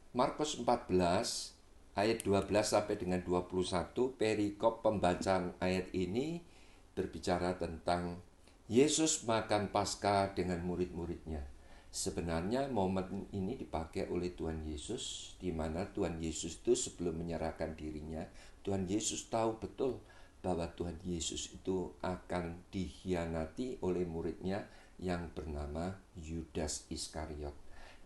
Markus 14 ayat 12 sampai dengan 21, perikop pembacaan ayat ini berbicara tentang Yesus makan Paskah dengan murid-muridnya. Sebenarnya momen ini dipakai oleh Tuhan Yesus, di mana Tuhan Yesus itu sebelum menyerahkan dirinya, Tuhan Yesus tahu betul bahwa Tuhan Yesus itu akan dikhianati oleh muridnya yang bernama Yudas Iskariot.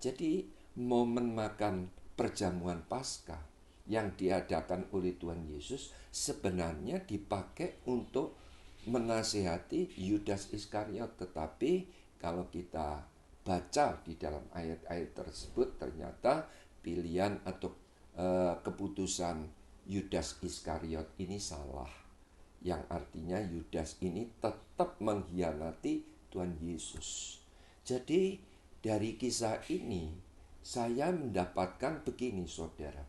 Jadi momen makan perjamuan Paskah yang diadakan oleh Tuhan Yesus sebenarnya dipakai untuk menasihati Yudas Iskariot. Tetapi kalau kita baca di dalam ayat-ayat tersebut, ternyata pilihan atau keputusan Yudas Iskariot ini salah, yang artinya Yudas ini tetap mengkhianati Tuhan Yesus. Jadi dari kisah ini saya mendapatkan begini, saudara.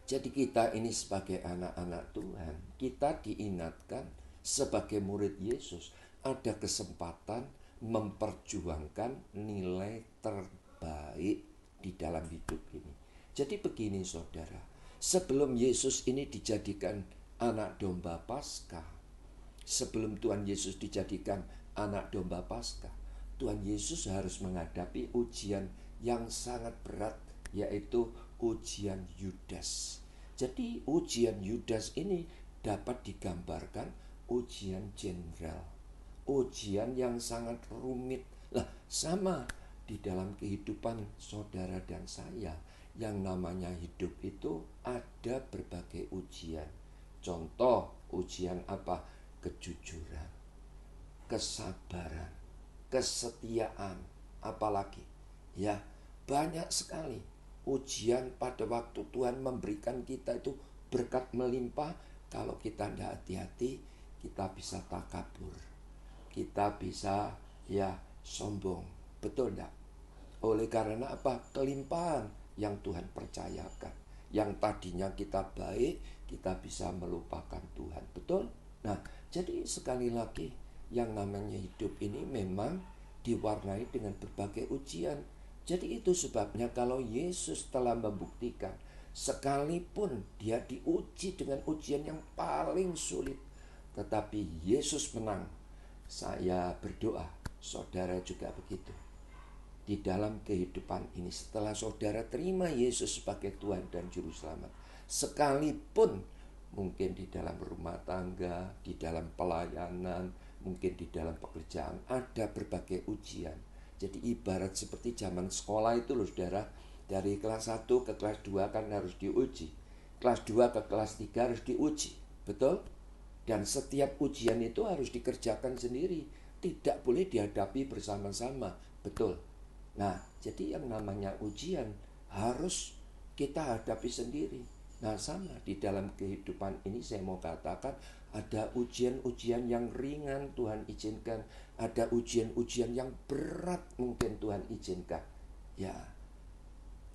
Jadi kita ini sebagai anak-anak Tuhan, kita diingatkan sebagai murid Yesus ada kesempatan memperjuangkan nilai terbaik di dalam hidup ini. Jadi begini, saudara, sebelum Yesus ini dijadikan anak domba Paskah, sebelum Tuhan Yesus dijadikan anak domba Paskah, Tuhan Yesus harus menghadapi ujian yang sangat berat, yaitu ujian Yudas. Jadi ujian Yudas ini dapat digambarkan ujian jenderal, ujian yang sangat rumit. Lah, sama di dalam kehidupan saudara dan saya, yang namanya hidup itu ada berbagai ujian. Contoh ujian apa? Kejujuran, kesabaran, kesetiaan, apalagi ya, banyak sekali ujian pada waktu Tuhan memberikan kita itu berkat melimpah. Kalau kita tidak hati-hati, kita bisa takabur, kita bisa ya sombong, betul tidak? Oleh karena apa? Kelimpahan yang Tuhan percayakan, yang tadinya kita baik, kita bisa melupakan Tuhan, betul? Nah, jadi sekali lagi, yang namanya hidup ini memang diwarnai dengan berbagai ujian. Jadi itu sebabnya kalau Yesus telah membuktikan, sekalipun dia diuji dengan ujian yang paling sulit, tetapi Yesus menang. Saya berdoa saudara juga begitu. Di dalam kehidupan ini, setelah saudara terima Yesus sebagai Tuhan dan Juru Selamat, sekalipun mungkin di dalam rumah tangga, di dalam pelayanan, mungkin di dalam pekerjaan, ada berbagai ujian. Jadi ibarat seperti zaman sekolah itu loh, saudara. Dari kelas 1 ke kelas 2 kan harus diuji, kelas 2 ke kelas 3 harus diuji, betul? Dan setiap ujian itu harus dikerjakan sendiri, tidak boleh dihadapi bersama-sama, betul? Nah, jadi yang namanya ujian harus kita hadapi sendiri. Nah, sama di dalam kehidupan ini saya mau katakan, ada ujian-ujian yang ringan Tuhan izinkan, ada ujian-ujian yang berat mungkin Tuhan izinkan. Ya,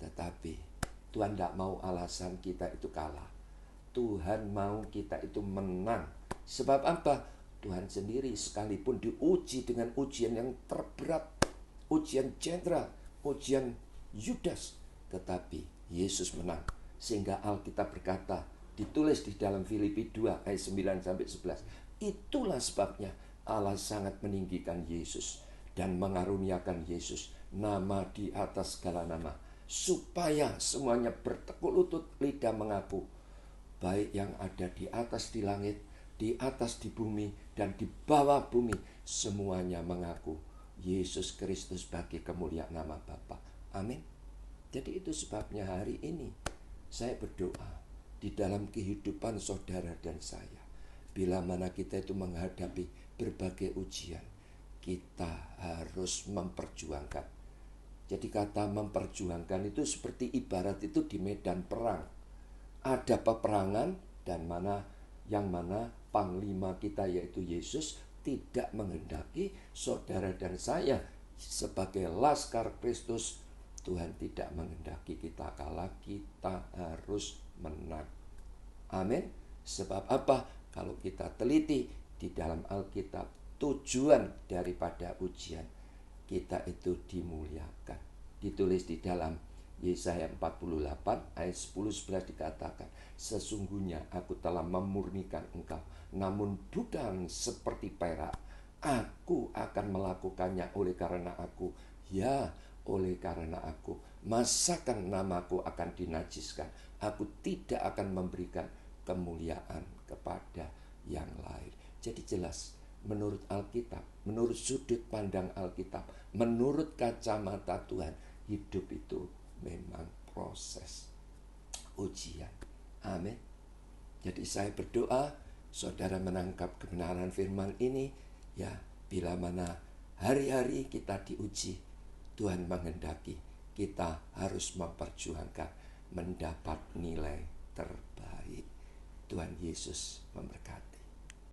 tetapi Tuhan tidak mau alasan kita itu kalah. Tuhan mau kita itu menang. Sebab apa? Tuhan sendiri sekalipun diuji dengan ujian yang terberat, ujian jenderal, ujian Yudas, tetapi Yesus menang. Sehingga Alkitab berkata, ditulis di dalam Filipi 2 ayat 9 sampai 11, itulah sebabnya Allah sangat meninggikan Yesus dan mengaruniakan Yesus nama di atas segala nama, supaya semuanya bertekuk lutut, lidah mengaku, baik yang ada di atas di langit, di atas di bumi, dan di bawah bumi, semuanya mengaku Yesus Kristus bagi kemuliaan nama Bapa. Amin. Jadi itu sebabnya hari ini saya berdoa di dalam kehidupan saudara dan saya, bila mana kita itu menghadapi berbagai ujian, kita harus memperjuangkan. Jadi kata memperjuangkan itu seperti ibarat itu di medan perang. Ada peperangan dan yang mana panglima kita yaitu Yesus tidak menghendaki saudara dan saya sebagai laskar Kristus. Tuhan tidak menghendaki kita kalah, kita harus menang. Amin. Sebab apa? Kalau kita teliti di dalam Alkitab, tujuan daripada ujian kita itu dimuliakan. Ditulis di dalam Yesaya 48 ayat 10-11 dikatakan, sesungguhnya aku telah memurnikan engkau, namun bukan seperti perak. Aku akan melakukannya oleh karena aku, ya oleh karena aku. Masakan namaku akan dinajiskan. Aku tidak akan memberikan kemuliaan kepada yang lain. Jadi jelas, menurut Alkitab, menurut sudut pandang Alkitab, menurut kacamata Tuhan, hidup itu memang proses ujian. Amin. Jadi saya berdoa saudara menangkap kebenaran firman ini, ya, bila mana hari-hari kita diuji, Tuhan menghendaki kita harus memperjuangkan mendapat nilai terbaik. Tuhan Yesus memberkati.